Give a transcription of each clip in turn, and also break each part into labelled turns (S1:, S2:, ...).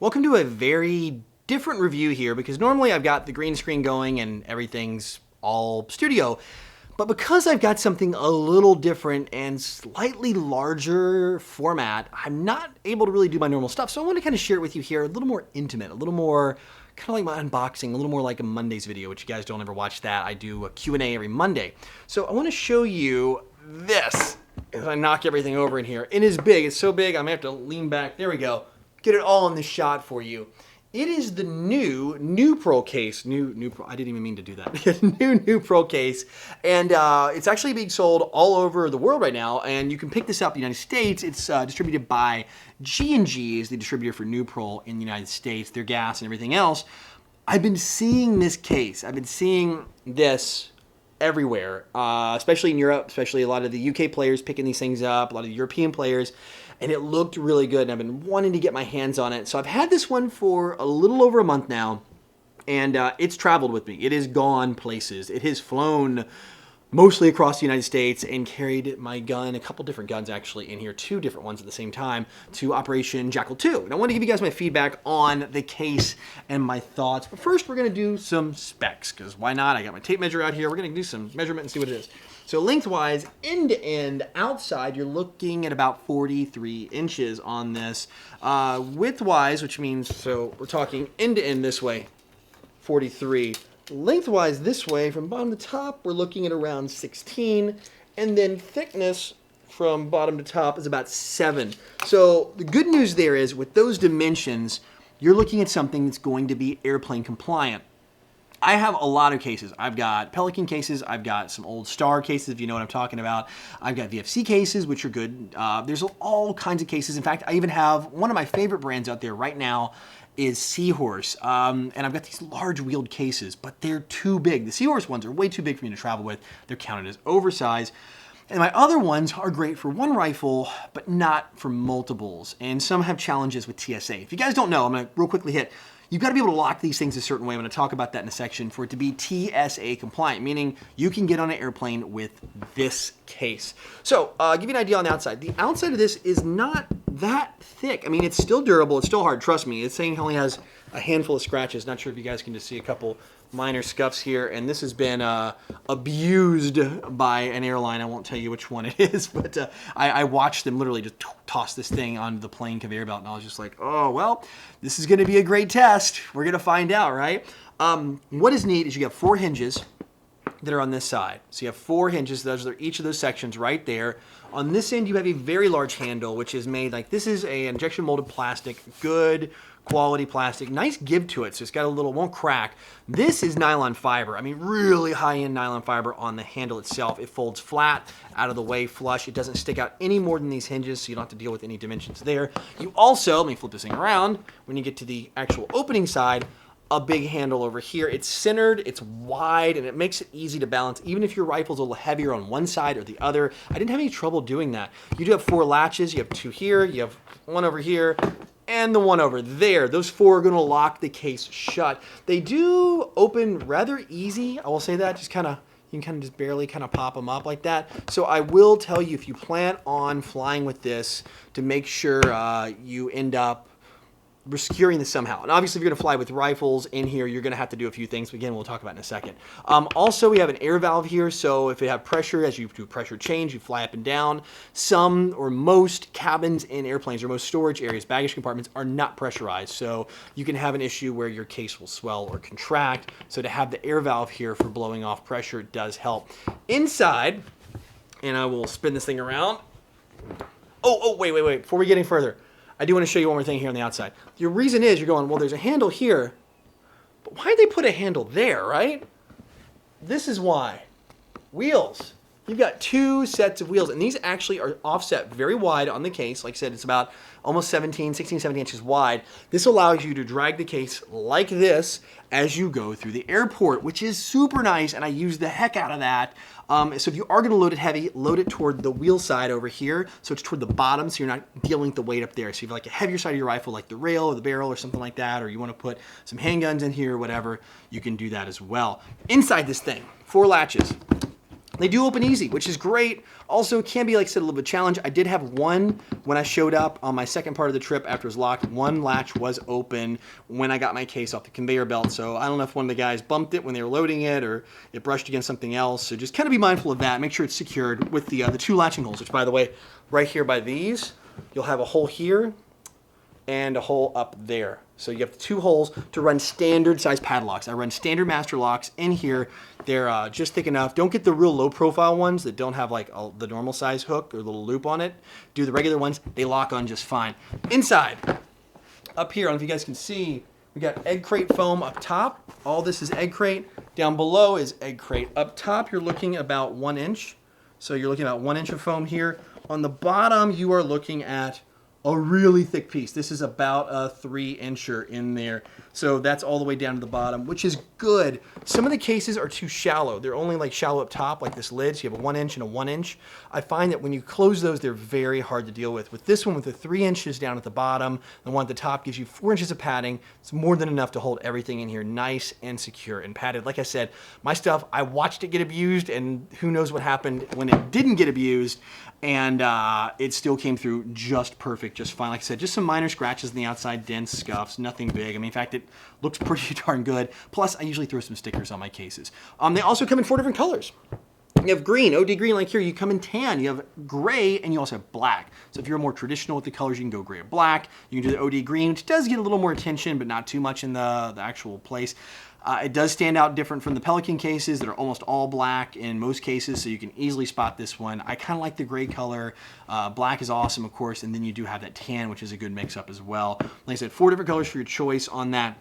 S1: Welcome to a very different review here because normally I've got the green screen going and everything's all studio. But because I've got something a little different and slightly larger format, I'm not able to really do my normal stuff. So I want to kind of share it with you here, a little more intimate, a little more kind of like my unboxing, a little more like a Monday's video, which you guys don't ever watch that. I do a Q&A every Monday. So I want to show you this as I knock everything over in here. It is big. It's so big, I'm going to have to lean back. There we go. Get it all in this shot for you. It is the new Nuprol case. Nuprol, I didn't even mean to do that. New Nuprol case. And it's actually being sold all over the world right now. And you can pick this up in the United States. It's distributed by G&G, is the distributor for Nuprol in the United States, their gas and everything else. I've been seeing this case. I've been seeing this everywhere, especially in Europe, especially a lot of the UK players picking these things up, a lot of the European players. And it looked really good, and I've been wanting to get my hands on it. So I've had this one for a little over a month now, and it's traveled with me. It has gone places. It has flown mostly across the United States and carried my gun, a couple different guns actually in here, 2 different ones at the same time, to Operation Jackal 2. And I want to give you guys my feedback on the case and my thoughts. But first, we're going to do some specs, because why not? I got my tape measure out here. We're going to do some measurement and see what it is. So lengthwise, end to end, outside, you're looking at about 43 inches on this. Widthwise, which means, so we're talking end to end this way, 43. Lengthwise this way, from bottom to top, we're looking at around 16. And then thickness from bottom to top is about 7. So the good news there is, with those dimensions, you're looking at something that's going to be airplane compliant. I have a lot of cases. I've got Pelican cases. I've got some old Star cases, if you know what I'm talking about. I've got VFC cases, which are good. There's all kinds of cases. In fact, I even have one of my favorite brands out there right now is Seahorse. And I've got these large wheeled cases, but they're too big. The Seahorse ones are way too big for me to travel with. They're counted as oversized. And my other ones are great for one rifle, but not for multiples. And some have challenges with TSA. If you guys don't know, I'm going to real quickly hit. You've got to be able to lock these things a certain way. I'm going to talk about that in a section for it to be TSA compliant, meaning you can get on an airplane with this case. So, give you an idea on the outside. The outside of this is not that thick. I mean, it's still durable. It's still hard. Trust me. It's saying it only has a handful of scratches. Not sure if you guys can just see a couple minor scuffs here. And this has been abused by an airline. I won't tell you which one it is, but I watched them literally just toss this thing onto the plane conveyor belt. And I was just like, oh, well, this is going to be a great test. We're going to find out, right? What is neat is you have 4 hinges that are on this side. So you have 4 hinges. Those are each of those sections right there. On this end, you have a very large handle, which is made like this is a injection molded plastic, good quality plastic, nice give to it. So it's got a little, won't crack. This is nylon fiber. I mean, really high-end nylon fiber on the handle itself. It folds flat, out of the way, flush. It doesn't stick out any more than these hinges, so you don't have to deal with any dimensions there. You also, let me flip this thing around, when you get to the actual opening side, a big handle over here. It's centered, it's wide, and it makes it easy to balance, even if your rifle's a little heavier on one side or the other. I didn't have any trouble doing that. You do have 4 latches. You have 2 here, you have 1 over here, and the 1 over there. Those 4 are going to lock the case shut. They do open rather easy. I will say that. Just kind of, you can kind of just barely kind of pop them up like that. So I will tell you, if you plan on flying with this, to make sure you end up securing this somehow. And obviously, if you're going to fly with rifles in here, you're going to have to do a few things. But again, we'll talk about in a second. Also, we have an air valve here. So if you have pressure, as you do pressure change, you fly up and down. Some or most cabins in airplanes or most storage areas, baggage compartments, are not pressurized. So you can have an issue where your case will swell or contract. So to have the air valve here for blowing off pressure does help. Inside, and I will spin this thing around. Oh, wait. Before we get any further, I do want to show you one more thing here on the outside. The reason is you're going, well, there's a handle here, but why'd they put a handle there, right? This is why. Wheels. You've got 2 sets of wheels, and these actually are offset very wide on the case. Like I said, it's about almost 16, 17 inches wide. This allows you to drag the case like this as you go through the airport, which is super nice, and I use the heck out of that. So if you are going to load it heavy, load it toward the wheel side over here, so it's toward the bottom, so you're not dealing with the weight up there. So if you have like a heavier side of your rifle, like the rail or the barrel or something like that, or you want to put some handguns in here or whatever, you can do that as well. Inside this thing, 4 latches. They do open easy, which is great. Also, it can be, like I said, a little bit challenge. I did have one when I showed up on my second part of the trip after it was locked. One latch was open when I got my case off the conveyor belt. So I don't know if one of the guys bumped it when they were loading it or it brushed against something else. So just kind of be mindful of that. Make sure it's secured with the 2 latching holes, which, by the way, right here by these, you'll have a hole here and a hole up there. So you have 2 holes to run standard size padlocks. I run standard master locks in here. They're just thick enough. Don't get the real low profile ones that don't have like the normal size hook or little loop on it. Do the regular ones. They lock on just fine. Inside, up here, I don't know if you guys can see, we got egg crate foam up top. All this is egg crate. Down below is egg crate. Up top, you're looking about 1 inch. So you're looking at 1 inch of foam here. On the bottom, you are looking at a really thick piece. This is about a 3-incher in there. So that's all the way down to the bottom, which is good. Some of the cases are too shallow. They're only like shallow up top, like this lid. So you have a 1 inch and a 1 inch. I find that when you close those, they're very hard to deal with. With this one, with the 3 inches down at the bottom, the one at the top gives you 4 inches of padding. It's more than enough to hold everything in here nice and secure and padded. Like I said, my stuff, I watched it get abused, and who knows what happened when it didn't get abused. And it still came through just perfect, just fine. Like I said, just some minor scratches on the outside, dents, scuffs, nothing big. I mean, in fact, it looks pretty darn good. Plus, I usually throw some stickers on my cases. They also come in 4 different colors. You have green, OD green like here. You come in tan. You have gray, and you also have black. So if you're more traditional with the colors, you can go gray or black. You can do the OD green, which does get a little more attention, but not too much in the actual place. It does stand out different from the Pelican cases that are almost all black in most cases, so you can easily spot this one. I kind of like the gray color. Black is awesome, of course, and then you do have that tan, which is a good mix-up as well. Like I said, 4 different colors for your choice on that.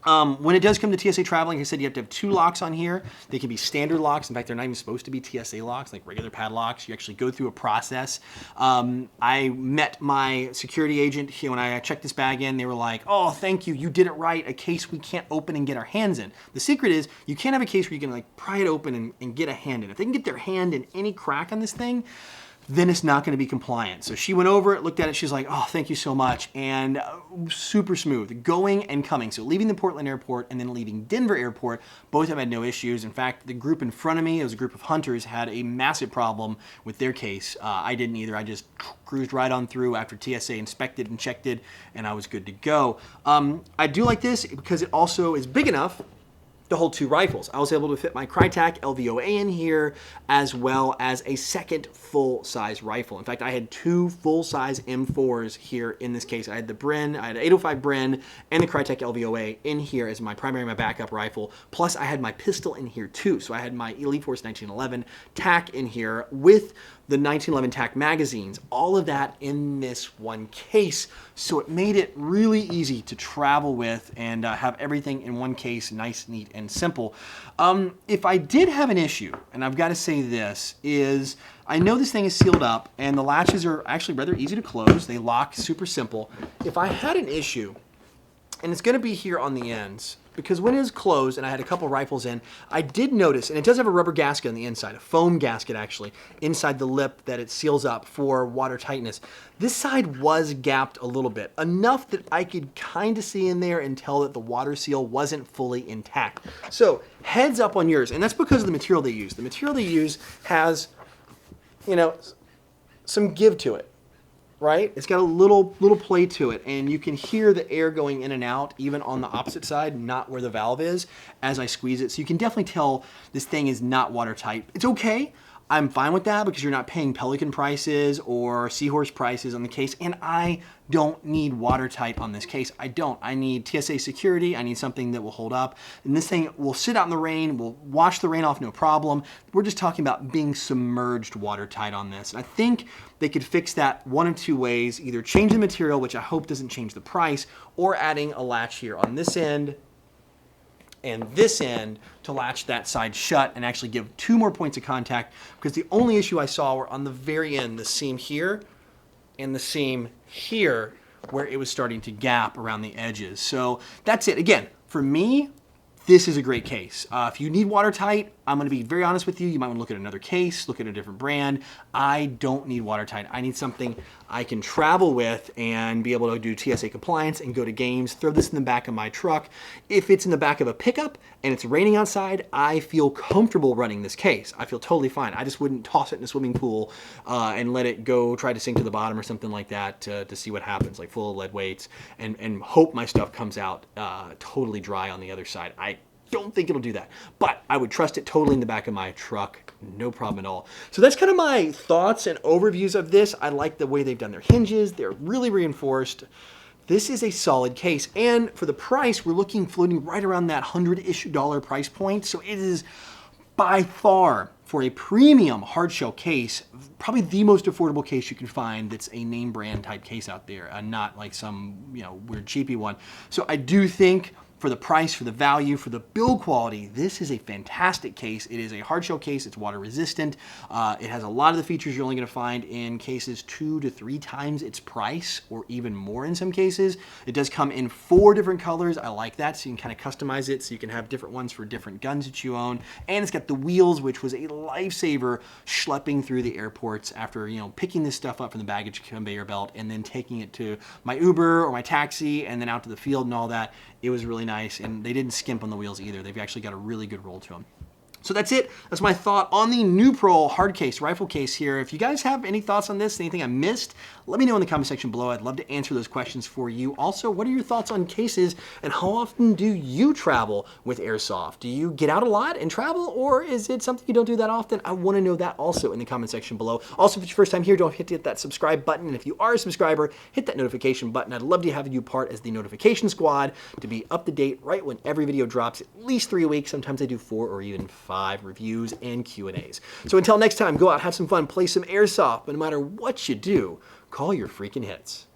S1: When it does come to TSA traveling, like I said, you have to have 2 locks on here. They can be standard locks. In fact, they're not even supposed to be TSA locks, like regular padlocks. You actually go through a process. I met my security agent here when I checked this bag in. They were like, "Oh, thank you. You did it right. A case we can't open and get our hands in." The secret is you can't have a case where you can like pry it open and get a hand in. If they can get their hand in any crack on this thing, then it's not going to be compliant. So she went over it, looked at it, she's like, "Oh, thank you so much." And super smooth, going and coming. So leaving the Portland airport and then leaving Denver airport, both have had no issues. In fact, the group in front of me, it was a group of hunters, had a massive problem with their case. I didn't either. I just cruised right on through after TSA inspected and checked it, and I was good to go. I do like this because it also is big enough to hold 2 rifles. I was able to fit my Krytac LVOA in here, as well as a second full-size rifle. In fact, I had 2 full-size M4s here in this case. I had the Bren, I had an 805 Bren, and the Krytac LVOA in here as my primary, my backup rifle. Plus, I had my pistol in here too. So I had my Elite Force 1911 TAC in here with the 1911 TAC magazines, all of that in this one case. So it made it really easy to travel with and have everything in one case, nice, neat, and simple. If I did have an issue, and I've got to say this, is I know this thing is sealed up and the latches are actually rather easy to close. They lock super simple. If I had an issue, and it's going to be here on the ends, because when it is closed and I had a couple rifles in, I did notice, and it does have a rubber gasket on the inside, a foam gasket actually, inside the lip that it seals up for water tightness. This side was gapped a little bit, enough that I could kind of see in there and tell that the water seal wasn't fully intact. So heads up on yours, and that's because of the material they use. The material they use has, you know, some give to it. Right? It's got a little play to it, and you can hear the air going in and out, even on the opposite side, not where the valve is, as I squeeze it. So you can definitely tell this thing is not watertight. It's okay. I'm fine with that because you're not paying Pelican prices or Seahorse prices on the case, and I don't need watertight on this case. I don't. I need TSA security. I need something that will hold up. And this thing will sit out in the rain, will wash the rain off no problem. We're just talking about being submerged watertight on this. And I think they could fix that one of 2 ways, either change the material, which I hope doesn't change the price, or adding a latch here on this end and this end to latch that side shut and actually give 2 more points of contact, because the only issue I saw were on the very end, the seam here and the seam here, where it was starting to gap around the edges. So that's it. Again, for me, this is a great case. If you need watertight, I'm gonna be very honest with you. You might wanna look at another case, look at a different brand. I don't need watertight. I need something I can travel with and be able to do TSA compliance and go to games, throw this in the back of my truck. If it's in the back of a pickup and it's raining outside, I feel comfortable running this case. I feel totally fine. I just wouldn't toss it in a swimming pool and let it go try to sink to the bottom or something like that to see what happens, like full of lead weights, and hope my stuff comes out totally dry on the other side. I don't think it'll do that, but I would trust it totally in the back of my truck, no problem at all. So that's kind of my thoughts and overviews of this. I like the way they've done their hinges. They're really reinforced. This is a solid case, and for the price, we're looking floating right around that $100-ish price point. So it is by far, for a premium hard shell case, probably the most affordable case you can find that's a name brand type case out there, not like some weird cheapy one. So I do think for the price, for the value, for the build quality, this is a fantastic case. It is a hard shell case. It's water resistant. It has a lot of the features you're only going to find in cases 2 to 3 times its price, or even more in some cases. It does come in 4 different colors. I like that, so you can kind of customize it so you can have different ones for different guns that you own. And it's got the wheels, which was a lifesaver schlepping through the airports after picking this stuff up from the baggage conveyor belt and then taking it to my Uber or my taxi and then out to the field and all that. It was really nice, and they didn't skimp on the wheels either. They've actually got a really good roll to them. So that's it. That's my thought on the Nuprol hard case, rifle case here. If you guys have any thoughts on this, anything I missed, let me know in the comment section below. I'd love to answer those questions for you. Also, what are your thoughts on cases, and how often do you travel with airsoft? Do you get out a lot and travel, or is it something you don't do that often? I want to know that also in the comment section below. Also, if it's your first time here, don't forget to hit that subscribe button. And if you are a subscriber, hit that notification button. I'd love to have you part as the notification squad to be up to date right when every video drops, at least 3 a week. Sometimes I do 4 or even 5 reviews and Q&As. So until next time, go out, have some fun, play some airsoft, but no matter what you do, call your freaking hits.